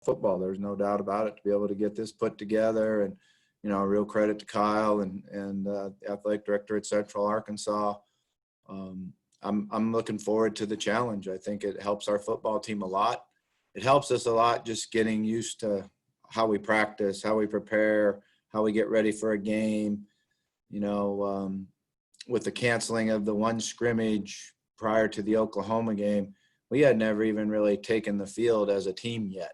football. There's no doubt about it, to be able to get this put together. And, real credit to Kyle and the athletic director at Central Arkansas. I'm looking forward to the challenge. I think it helps our football team a lot. It helps us a lot just getting used to how we practice, how we prepare, how we get ready for a game. With the canceling of the one scrimmage prior to the Oklahoma game, we had never even really taken the field as a team yet,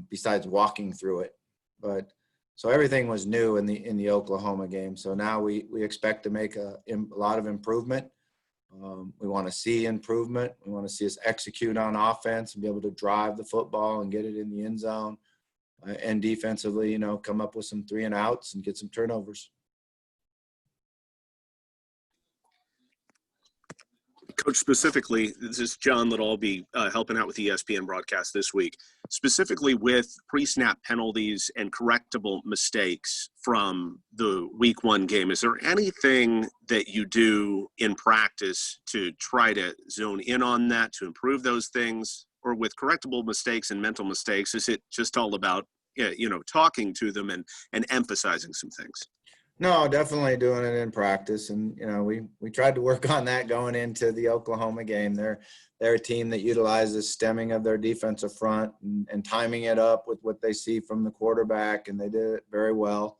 besides walking through it. But so everything was new in the Oklahoma game. So now we expect to make a lot of improvement. We want to see improvement. We want to see us execute on offense and be able to drive the football and get it in the end zone. And defensively, come up with some 3 and outs and get some turnovers. Coach, specifically, this is John that I'll be helping out with the ESPN broadcast this week, specifically with pre-snap penalties and correctable mistakes from the week 1 game. Is there anything that you do in practice to try to zone in on that, to improve those things? Or with correctable mistakes and mental mistakes, is it just all about, talking to them and emphasizing some things? No, definitely doing it in practice. And, we tried to work on that going into the Oklahoma game. They're a team that utilizes stemming of their defensive front and timing it up with what they see from the quarterback, and they did it very well.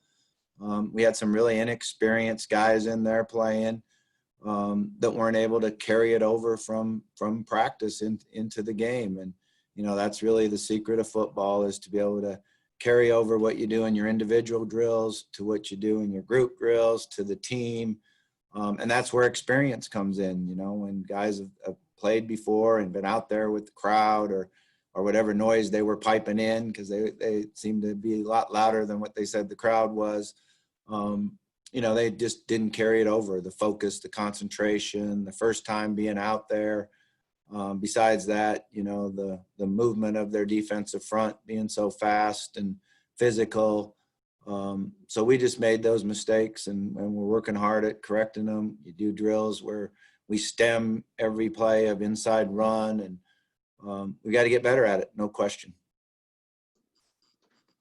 We had some really inexperienced guys in there playing that weren't able to carry it over from practice into the game. And, that's really the secret of football, is to be able to carry over what you do in your individual drills to what you do in your group drills to the team. And that's where experience comes in, when guys have played before and been out there with the crowd or whatever noise they were piping in, because they seemed to be a lot louder than what they said the crowd was. They just didn't carry it over, the focus, the concentration, the first time being out there. Besides that, the movement of their defensive front being so fast and physical. So we just made those mistakes, and we're working hard at correcting them. You do drills where we stem every play of inside run, and we got to get better at it, no question.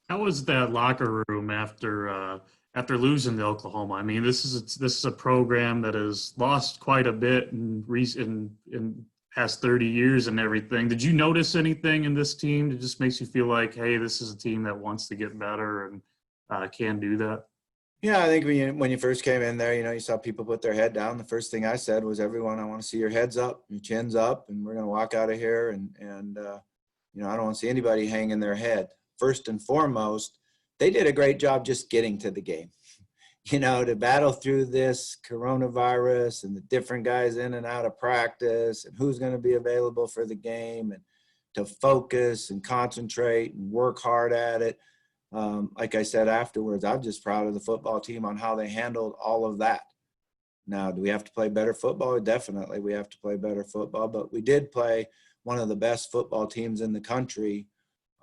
How was that locker room after losing to Oklahoma? I mean, this is a program that has lost quite a bit in past 30 years and everything. Did you notice anything in this team that just makes you feel like, hey, this is a team that wants to get better and can do that? Yeah, I think when you first came in there, you saw people put their head down. The first thing I said was, everyone, I want to see your heads up, your chins up, and we're going to walk out of here. And I don't want to see anybody hanging their head. First and foremost, they did a great job just getting to the game. To battle through this coronavirus and the different guys in and out of practice and who's going to be available for the game, and to focus and concentrate and work hard at it. Like I said afterwards, I'm just proud of the football team on how they handled all of that. Now, do we have to play better football? Definitely we have to play better football, but we did play one of the best football teams in the country.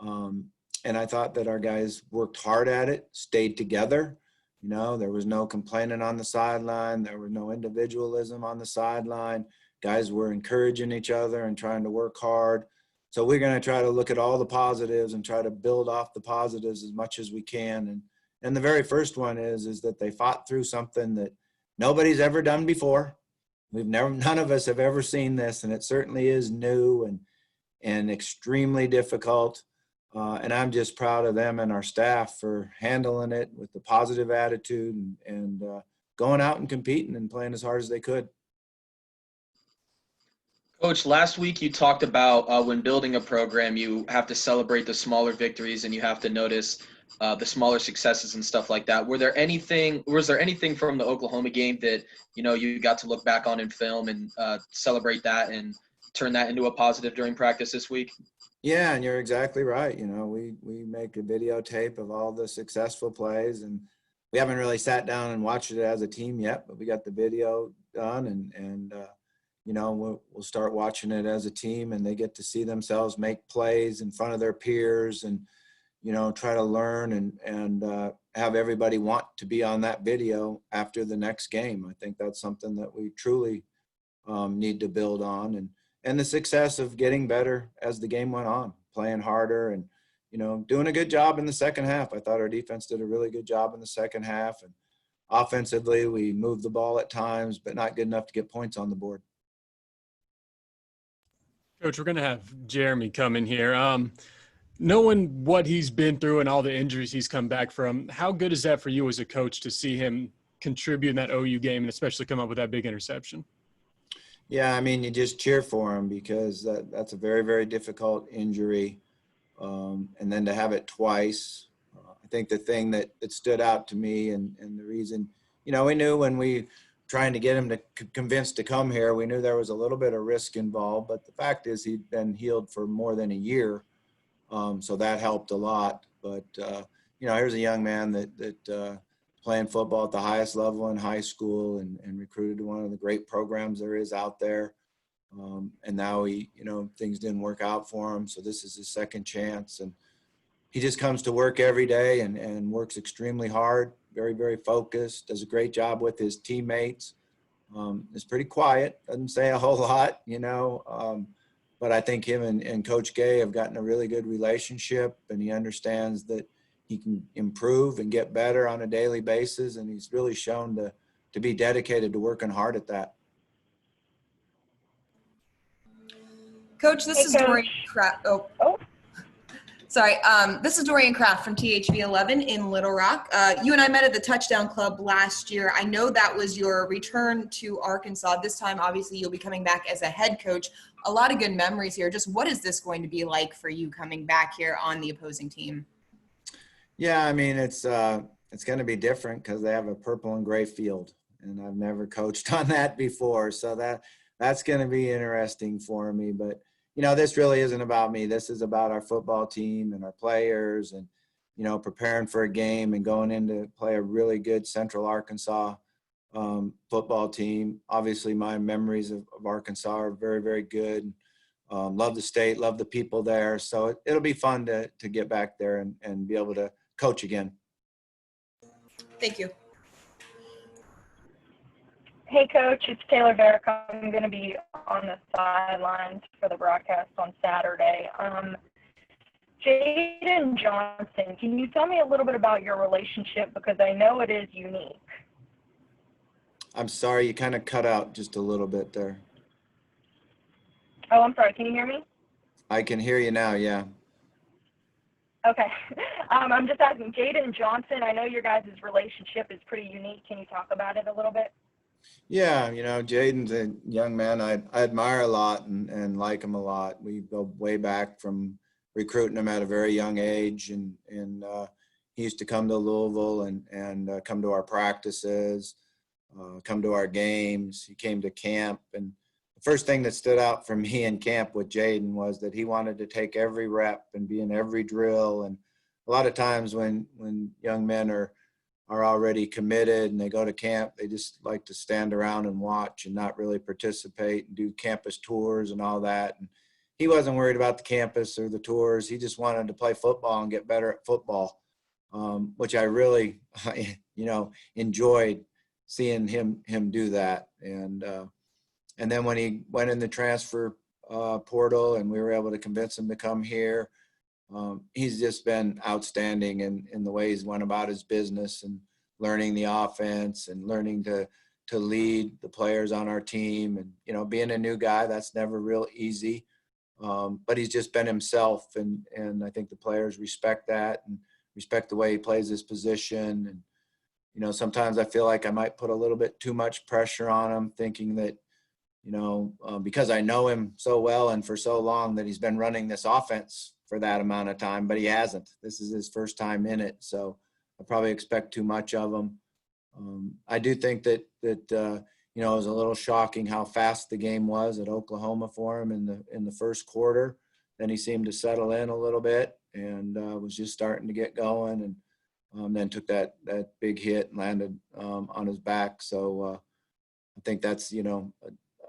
And I thought that our guys worked hard at it, stayed together. There was no complaining on the sideline. There was no individualism on the sideline. Guys were encouraging each other and trying to work hard. So we're going to try to look at all the positives and try to build off the positives as much as we can. And the very first one is that they fought through something that nobody's ever done before. None of us have ever seen this, and it certainly is new and extremely difficult. And I'm just proud of them and our staff for handling it with a positive attitude and going out and competing and playing as hard as they could. Coach, last week you talked about when building a program, you have to celebrate the smaller victories and you have to notice the smaller successes and stuff like that. Was there anything from the Oklahoma game that, you got to look back on in film and celebrate that and turn that into a positive during practice this week? Yeah, and you're exactly right. We make a videotape of all the successful plays, and we haven't really sat down and watched it as a team yet, but we got the video done, and we'll start watching it as a team, and they get to see themselves make plays in front of their peers and, try to learn and have everybody want to be on that video after the next game. I think that's something that we truly need to build on. And the success of getting better as the game went on. playing harder and, doing a good job in the second half. I thought our defense did a really good job in the second half. And offensively, we moved the ball at times, but not good enough to get points on the board. Coach, we're going to have Jeremy come in here. Knowing what he's been through and all the injuries he's come back from, how good is that for you as a coach to see him contribute in that OU game and especially come up with that big interception? Yeah, I mean, you just cheer for him because that's a very, very difficult injury. And then to have it twice, I think the thing that stood out to me and the reason, we knew when we trying to get him to convinced to come here, we knew there was a little bit of risk involved, but the fact is he'd been healed for more than a year. So that helped a lot. But, here's a young man that playing football at the highest level in high school and recruited to one of the great programs there is out there. And now things didn't work out for him. So this is his second chance. And he just comes to work every day and works extremely hard, very, very focused, does a great job with his teammates. Is pretty quiet, doesn't say a whole lot, but I think him and Coach Gay have gotten a really good relationship, and he understands that he can improve and get better on a daily basis, and he's really shown to be dedicated to working hard at that. Coach, this is Dorian Kraft. Sorry. This is Dorian Kraft from THV 11 in Little Rock. You and I met at the Touchdown Club last year. I know that was your return to Arkansas. This time, obviously, you'll be coming back as a head coach. A lot of good memories here. Just what is this going to be like for you coming back here on the opposing team? Yeah, I mean, it's going to be different because they have a purple and gray field, and I've never coached on that before. So that's going to be interesting for me. But this really isn't about me. This is about our football team and our players and, preparing for a game and going in to play a really good Central Arkansas football team. Obviously, my memories of Arkansas are very, very good. Love the state, love the people there. So it'll be fun to get back there and be able to coach again. Thank you. Hey, Coach, it's Taylor Varick. I'm going to be on the sidelines for the broadcast on Saturday. Jaden Johnson, can you tell me a little bit about your relationship? Because I know it is unique. I'm sorry, you kind of cut out just a little bit there. Oh, I'm sorry. Can you hear me? I can hear you now, yeah. Okay. I'm just asking, Jaden Johnson, I know your guys' relationship is pretty unique. Can you talk about it a little bit? Yeah, Jaden's a young man I admire a lot and like him a lot. We go way back from recruiting him at a very young age, and he used to come to Louisville and come to our practices, come to our games. He came to camp, and the first thing that stood out for me in camp with Jaden was that he wanted to take every rep and be in every drill. And a lot of times when young men are already committed and they go to camp, they just like to stand around and watch and not really participate and do campus tours and all that. And he wasn't worried about the campus or the tours. He just wanted to play football and get better at football, which I really, enjoyed seeing him do that. And then when he went in the transfer portal and we were able to convince him to come here, he's just been outstanding in the way he's went about his business and learning the offense and learning to lead the players on our team. And, being a new guy, that's never real easy. But he's just been himself. And I think the players respect that and respect the way he plays his position. And, sometimes I feel like I might put a little bit too much pressure on him, thinking that, because I know him so well and for so long, that he's been running this offense for that amount of time, but he hasn't. This is his first time in it, so I probably expect too much of him. I do think that it was a little shocking how fast the game was at Oklahoma for him in the first quarter. Then he seemed to settle in a little bit and was just starting to get going, and then took that big hit and landed on his back. So I think that's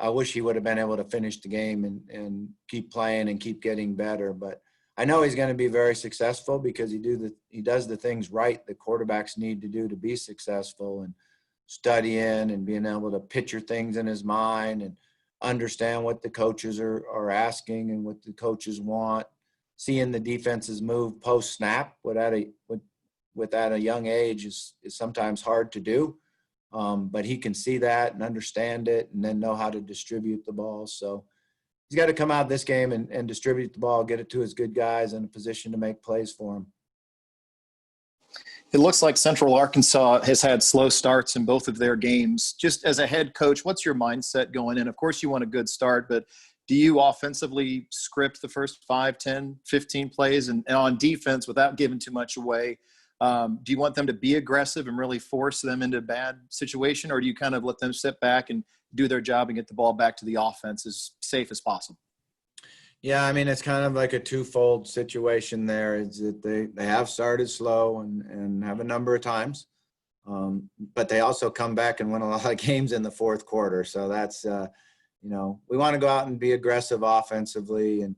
I wish he would have been able to finish the game and keep playing and keep getting better. But I know he's going to be very successful because he does the things right that quarterbacks need to do to be successful, and studying and being able to picture things in his mind and understand what the coaches are asking and what the coaches want. seeing the defenses move post snap without a young age is sometimes hard to do. But he can see that and understand it and then know how to distribute the ball. So he's got to come out this game and distribute the ball, get it to his good guys in a position to make plays for him. It looks like Central Arkansas has had slow starts in both of their games. Just as a head coach, what's your mindset going in? Of course, you want a good start, but do you offensively script the first 5, 10, 15 plays? And on defense, without giving too much away, do you want them to be aggressive and really force them into a bad situation? Or do you kind of let them sit back and do their job and get the ball back to the offense as safe as possible? Yeah, I mean, it's kind of like a twofold situation there. Is that they have started slow and have a number of times, but they also come back and win a lot of games in the fourth quarter. So that's, we want to go out and be aggressive offensively and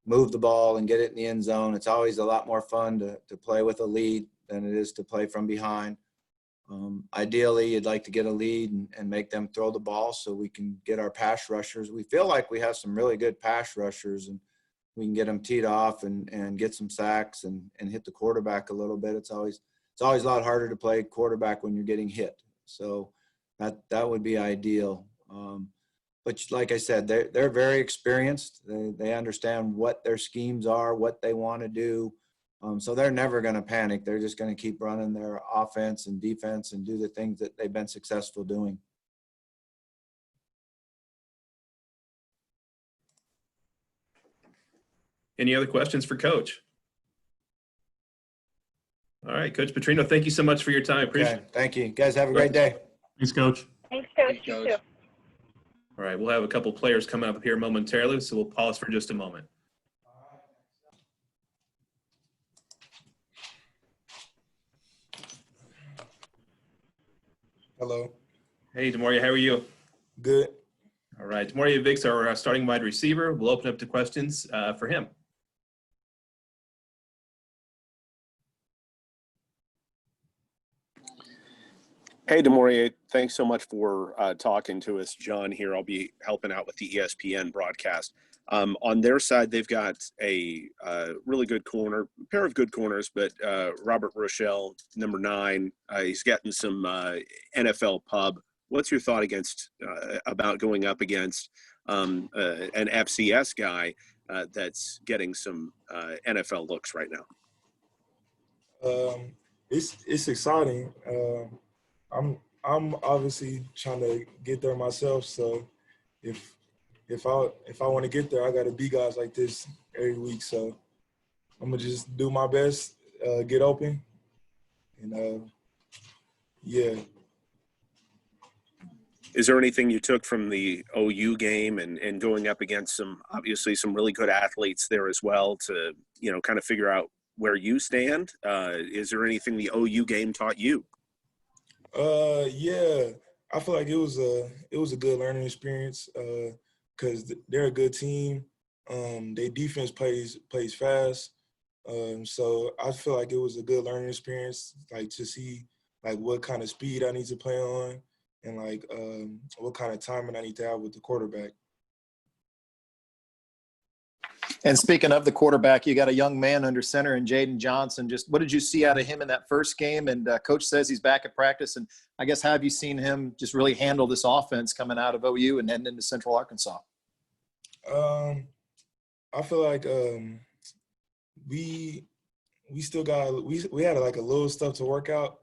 move the ball and get it in the end zone. It's always a lot more fun to play with a lead than it is to play from behind. Ideally, you'd like to get a lead and make them throw the ball so we can get our pass rushers. We feel like we have some really good pass rushers, and we can get them teed off and get some sacks and hit the quarterback a little bit. It's always a lot harder to play quarterback when you're getting hit. So that would be ideal. But like I said, they're very experienced. They understand what their schemes are, what they want to do. So they're never going to panic. They're just going to keep running their offense and defense and do the things that they've been successful doing. Any other questions for Coach? All right, Coach Petrino, thank you so much for your time. Appreciate it. Thank you. You guys have a great day. Thanks, Coach. Thanks, Coach. Thanks, You Coach. too. All right, we'll have a couple players coming up here momentarily, so we'll pause for just a moment. Hello. Hey, Damoriea, how are you? Good. All right, Damoriea Vick's our starting wide receiver. We'll open up to questions for him. Hey, Damoriea, thanks so much for talking to us. John here. I'll be helping out with the ESPN broadcast. On their side, they've got a really good corner, a pair of good corners, but Robert Rochelle, number 9, he's gotten some NFL pub. What's your thought about going up against an FCS guy that's getting some NFL looks right now? It's exciting. I'm obviously trying to get there myself. So if I want to get there, I got to beat guys like this every week. So I'm gonna just do my best, get open, and yeah. Is there anything you took from the OU game and going up against some really good athletes there as well to, kind of figure out where you stand? Is there anything the OU game taught you? Yeah, I feel like it was a good learning experience because they're a good team. Their defense plays fast. So I feel like it was a good learning experience, like to see like what kind of speed I need to play on and like what kind of timing I need to have with the quarterback. And speaking of the quarterback, you got a young man under center in Jaden Johnson. Just what did you see out of him in that first game? And Coach says he's back at practice. And I guess, how have you seen him just really handle this offense coming out of OU and heading into Central Arkansas? I feel like we still got we had like a little stuff to work out.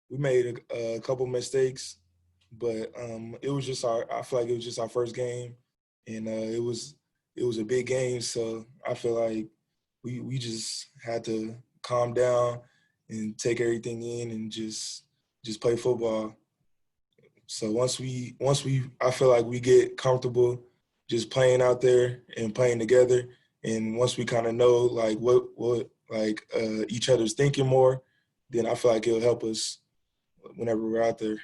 We made a couple mistakes, but it was just I feel like it was just our first game, and it was a big game. So I feel like we just had to calm down and take everything in and just play football. So once we I feel like we get comfortable just playing out there and playing together, and once we kind of know like what like each other's thinking more, then I feel like it'll help us whenever we're out there.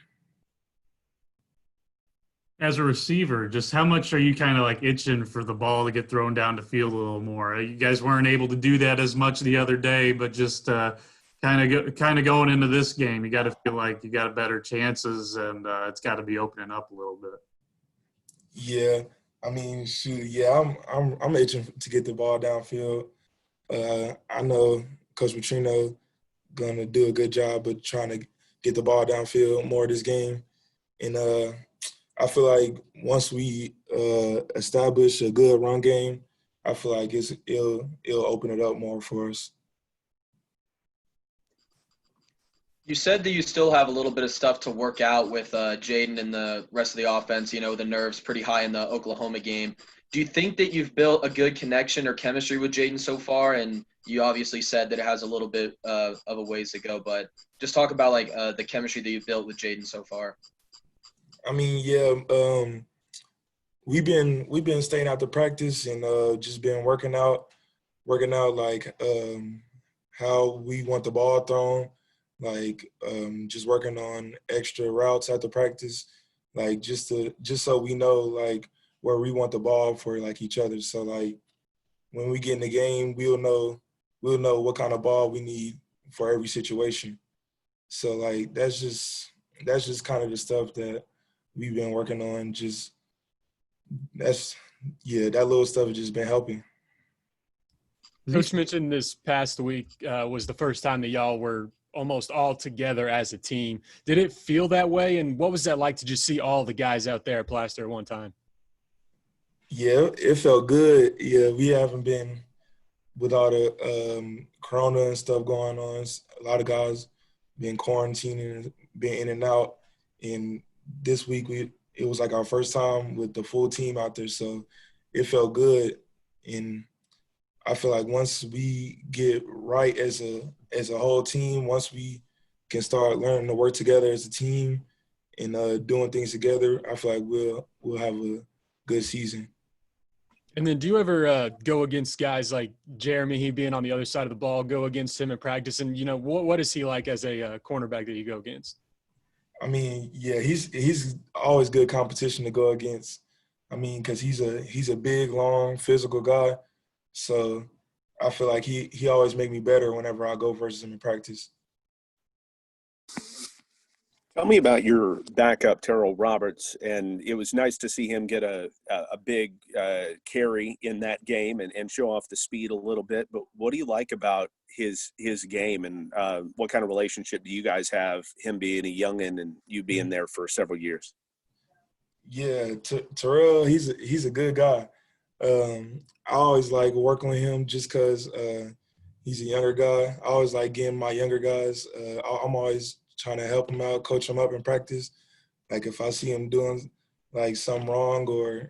As a receiver, just how much are you kind of like itching for the ball to get thrown down the field a little more? You guys weren't able to do that as much the other day, but just kind of going into this game, you got to feel like you got better chances, and it's got to be opening up a little bit. Yeah, I mean, shoot, yeah, I'm itching to get the ball downfield. I know Coach Petrino gonna do a good job of trying to get the ball downfield more this game. And I feel like once we establish a good run game, I feel like it'll open it up more for us. You said that you still have a little bit of stuff to work out with Jaden and the rest of the offense. You know, the nerves pretty high in the Oklahoma game. Do you think that you've built a good connection or chemistry with Jaden so far? And you obviously said that it has a little bit of a ways to go, but just talk about like the chemistry that you've built with Jaden so far. I mean, yeah, we've been staying out to practice and just been working out like how we want the ball thrown, like just working on extra routes after practice, like just so we know like where we want the ball for like each other. So like when we get in the game, we'll know what kind of ball we need for every situation. So like that's just kind of the stuff that we've been working on. Just that little stuff has just been helping. Coach mentioned this past week was the first time that y'all were almost all together as a team. Did it feel that way? And what was that like to just see all the guys out there at Plaster at one time? Yeah, it felt good. Yeah, we haven't been with all the corona and stuff going on. A lot of guys been quarantining, been in and out. And this week it was like our first time with the full team out there, so it felt good. And I feel like once we get right as a whole team, once we can start learning to work together as a team and doing things together, I feel like we'll have a good season. And then do you ever go against guys like Jeremy, he being on the other side of the ball, go against him in practice? And, you know, what is he like as a cornerback that you go against? I mean, yeah, he's always good competition to go against. I mean, because he's a big, long, physical guy. So I feel like he always make me better whenever I go versus him in practice. Tell me about your backup, Terrell Roberts, and it was nice to see him get a big carry in that game and show off the speed a little bit. But what do you like about his game, and what kind of relationship do you guys have, him being a youngin' and you being there for several years? Yeah, Terrell, he's a good guy. I always like working with him just because he's a younger guy. I always like getting my younger guys. I'm always trying to help him out, coach him up in practice. Like if I see him doing like something wrong, or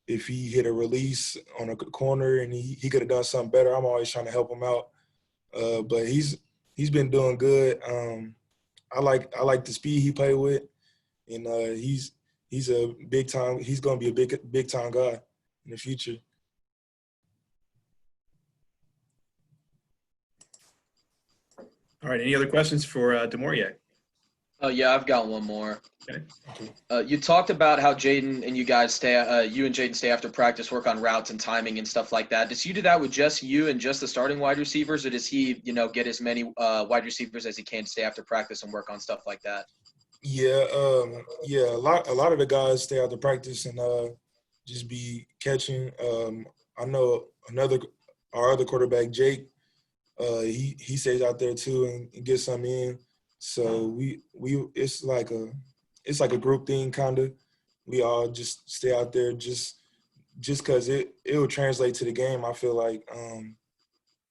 if he hit a release on a corner and he could have done something better, I'm always trying to help him out. But he's been doing good. I like the speed he played with, and he's a big time. He's gonna be a big time guy in the future. All right. Any other questions for Damoriea? Yeah, I've got one more. Okay. You talked about how Jaden and you guys you and Jaden stay after practice, work on routes and timing and stuff like that. Does he do that with just you and just the starting wide receivers, or does he, get as many wide receivers as he can to stay after practice and work on stuff like that? Yeah, yeah. A lot of the guys stay out to practice and just be catching. I know our other quarterback, Jake. He stays out there too and gets some in. So we it's like a group thing kind of. We all just stay out there just because it will translate to the game. I feel like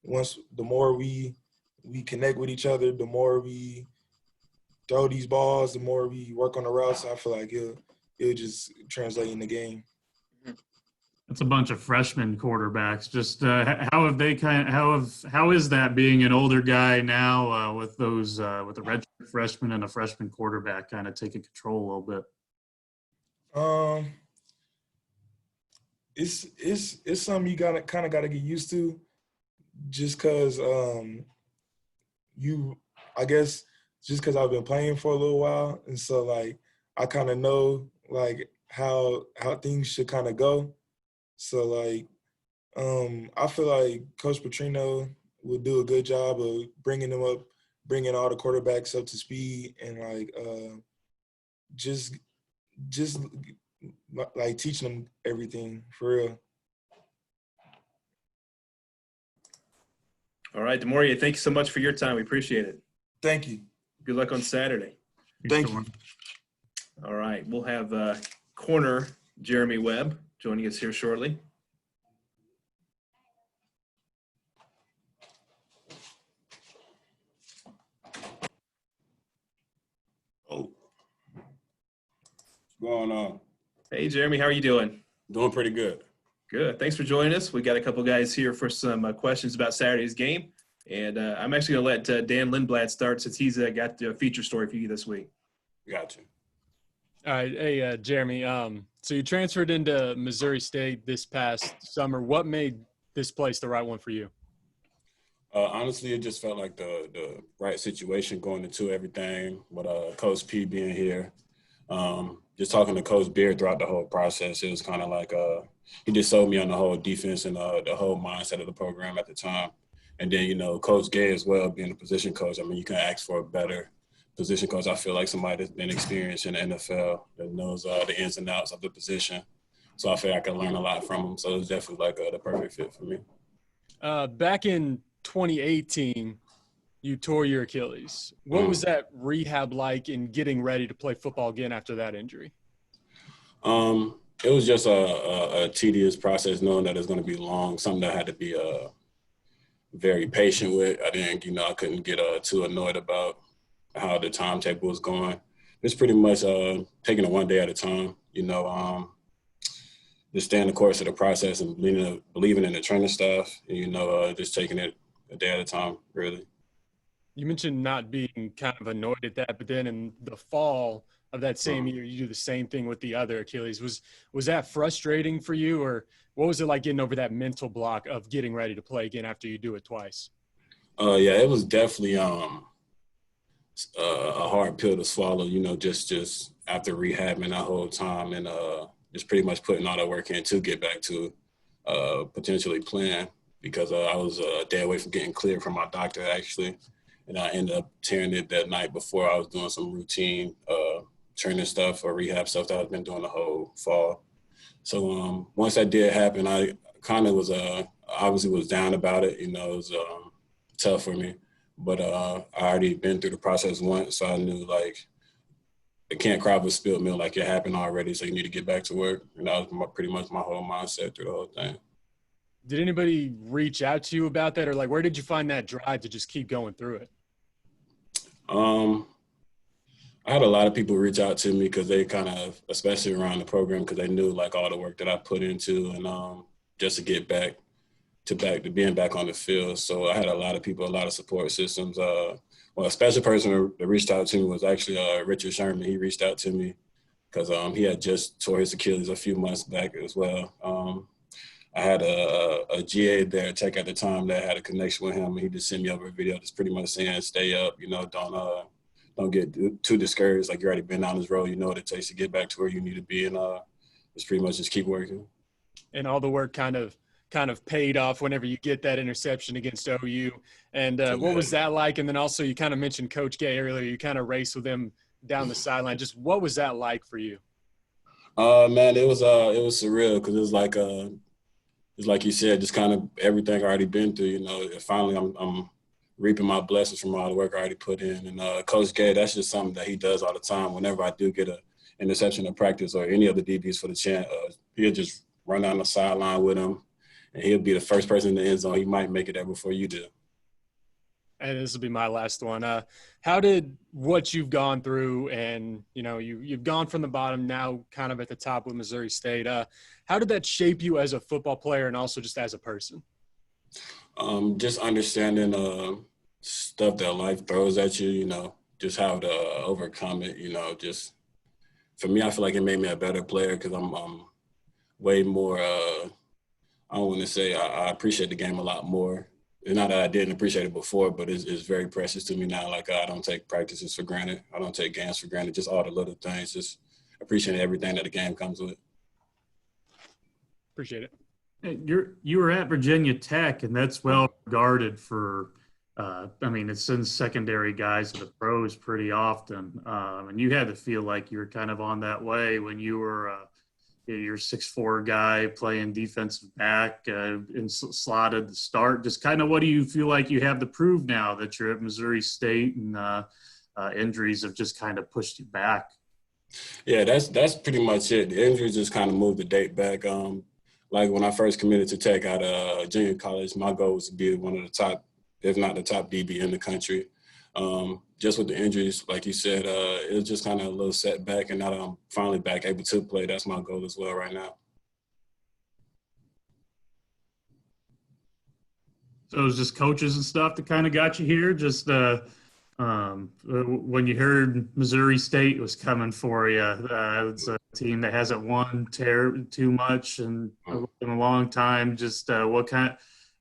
once the more we connect with each other, the more we throw these balls, the more we work on the routes. I feel like it'll just translate in the game. It's a bunch of freshman quarterbacks. Just how have they how is that being an older guy now with those with a redshirt freshman and a freshman quarterback kind of taking control a little bit? It's something you gotta get used to, just because I guess just because I've been playing for a little while, and so like I kind of know like how things should kind of go. So like I feel like Coach Petrino will do a good job of bringing all the quarterbacks up to speed and like just like teaching them everything for real. All right, Damoriea, thank you so much for your time. We appreciate it. Thank you. Good luck on Saturday. Thank you. All right, we'll have corner Jeremy Webb joining us here shortly. Oh, what's going on? Hey, Jeremy, how are you doing? Doing pretty good. Good. Thanks for joining us. We got a couple guys here for some questions about Saturday's game. And I'm actually going to let Dan Lindblad start since he's got the feature story for you this week. Gotcha. All right. Hey, Jeremy. So you transferred into Missouri State this past summer. What made this place the right one for you? Honestly, it just felt like the right situation going into everything with Coach P being here. Just talking to Coach Beard throughout the whole process, it was kind of like he just sold me on the whole defense and the whole mindset of the program at the time. And then, you know, Coach Gay as well, being a position coach. I mean, you can ask for a better position coach. I feel like somebody that's been experienced in the NFL that knows the ins and outs of the position. So I feel like I can learn a lot from him. So it was definitely like the perfect fit for me. Back in 2018, you tore your Achilles. What was that rehab like in getting ready to play football again after that injury? It was just a tedious process, knowing that it's going to be long, something that I had to be very patient with. I couldn't get too annoyed about how the timetable was going. It's pretty much taking it one day at a time, just staying the course of the process and believing in the training staff, and, just taking it a day at a time, really. You mentioned not being kind of annoyed at that, but then in the fall of that same year, you do the same thing with the other Achilles. Was that frustrating for you, or what was it like getting over that mental block of getting ready to play again after you do it twice? Yeah, it was definitely a hard pill to swallow, just after rehabbing that whole time and just pretty much putting all that work in to get back to potentially playing, because I was a day away from getting cleared from my doctor, actually. And I ended up tearing it that night before I was doing some routine training stuff or rehab stuff that I've been doing the whole fall. So once that did happen, I kind of was obviously was down about it. It was tough for me. But I already been through the process once, so I knew, like, it can't cry with spilled milk, like it happened already, so you need to get back to work. And that was pretty much my whole mindset through the whole thing. Did anybody reach out to you about that, or like where did you find that drive to just keep going through it? I had a lot of people reach out to me because they kind of, especially around the program, because they knew like all the work that I put into and just to get back to being back on the field. So I had a lot of people, a lot of support systems. A special person that reached out to me was actually Richard Sherman. He reached out to me because he had just tore his Achilles a few months back as well. I had a GA there, Tech at the time, that had a connection with him, and he just sent me over a video just pretty much saying, stay up, don't get too discouraged. Like, you already been down this road, you know what it takes to get back to where you need to be, and just pretty much just keep working. And all the work kind of paid off whenever you get that interception against OU. And what was that like? And then also you kind of mentioned Coach Gay earlier. You kind of raced with him down the sideline. Just what was that like for you? Man, it was surreal, because it was like it's like you said, just kind of everything I already been through. Finally I'm reaping my blessings from all the work I already put in. And Coach Gay, that's just something that he does all the time. Whenever I do get an interception in practice or any of the DBs for the chant, he'll just run down the sideline with him, and he'll be the first person in the end zone. He might make it there before you do. And this will be my last one. How did what you've gone through, and you've gone from the bottom, now kind of at the top with Missouri State. How did that shape you as a football player and also just as a person? Just understanding stuff that life throws at you, just how to overcome it. Just for me, I feel like it made me a better player, because I'm way more. I don't want to say I appreciate the game a lot more. It's not that I didn't appreciate it before, but it's very precious to me now. Like, I don't take practices for granted. I don't take games for granted. Just all the little things. Just appreciating everything that the game comes with. Appreciate it. Hey, you were at Virginia Tech, and that's well regarded for. It sends secondary guys to the pros pretty often, and you had to feel like you were kind of on that way when you were your 6'4" guy playing defensive back and slotted to start. Just kind of what do you feel like you have to prove now that you're at Missouri State and injuries have just kind of pushed you back? Yeah, that's pretty much it. The injuries just kind of moved the date back. Like when I first committed to Tech out of junior college, my goal was to be one of the top, if not the top DB in the country. Just with the injuries, like you said, it was just kind of a little setback, and now that I'm finally back able to play, that's my goal as well right now. So it was just coaches and stuff that kind of got you here. Just when you heard Missouri State was coming for you, it's a team that hasn't won too much in a long time. Just what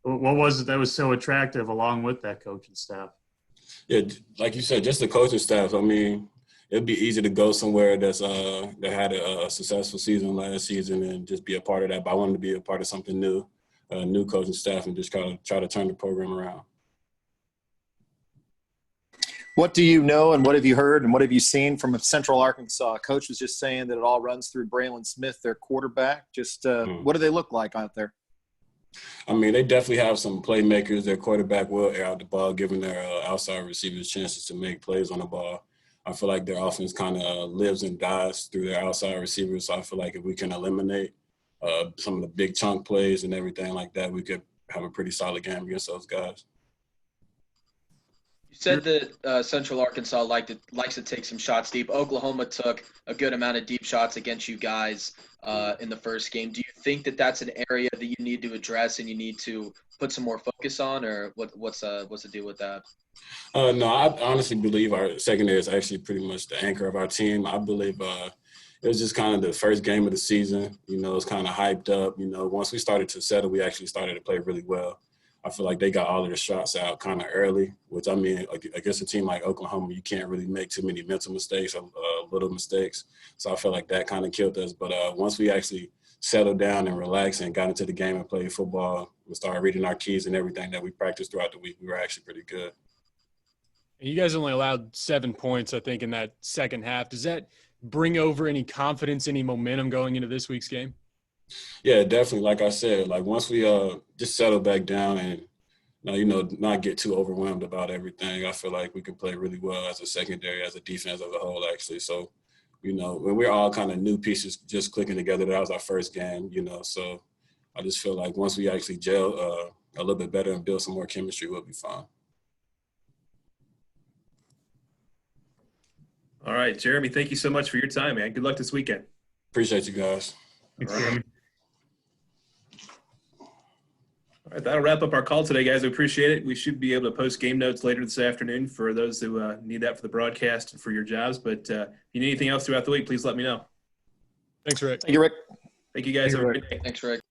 was it that was so attractive along with that coaching staff? Yeah, like you said, just the coaching staff. I mean, it'd be easy to go somewhere that had a successful season last season and just be a part of that. But I wanted to be a part of something new, new coaching staff, and just kind of try to turn the program around. What do you know and what have you heard and what have you seen from Central Arkansas? Coach was just saying that it all runs through Braylon Smith, their quarterback. Just what do they look like out there? I mean, they definitely have some playmakers. Their quarterback will air out the ball, giving their outside receivers chances to make plays on the ball. I feel like their offense kind of lives and dies through their outside receivers. So I feel like if we can eliminate some of the big chunk plays and everything like that, we could have a pretty solid game against those guys. You said that Central Arkansas likes to take some shots deep. Oklahoma took a good amount of deep shots against you guys in the first game. Do you think that that's an area that you need to address and you need to put some more focus on, or what's the deal with that? No, I honestly believe our secondary is actually pretty much the anchor of our team. I believe it was just kind of the first game of the season. You know, it's kind of hyped up. You know, once we started to settle, we actually started to play really well. I feel like they got all of the shots out kind of early, which, I mean, against a team like Oklahoma, you can't really make too many mental mistakes or little mistakes. So I feel like that kind of killed us. But once we actually settled down and relaxed and got into the game and played football, we started reading our keys and everything that we practiced throughout the week, we were actually pretty good. You guys only allowed 7 points, I think, in that second half. Does that bring over any confidence, any momentum going into this week's game? Yeah, definitely. Like I said, like once we just settle back down and not get too overwhelmed about everything, I feel like we can play really well as a secondary, as a defense as a whole, actually. So, when we're all kind of new pieces just clicking together, that was our first game, So I just feel like once we actually gel a little bit better and build some more chemistry, we'll be fine. All right, Jeremy, thank you so much for your time, man. Good luck this weekend. Appreciate you guys. Thanks, All right. Jeremy. All right, that'll wrap up our call today, guys. We appreciate it. We should be able to post game notes later this afternoon for those who need that for the broadcast and for your jobs. But if you need anything else throughout the week, please let me know. Thanks, Rick. Thank you, Rick. Thank you, guys. Thank you, Have a Rick. great day. Thanks, Rick.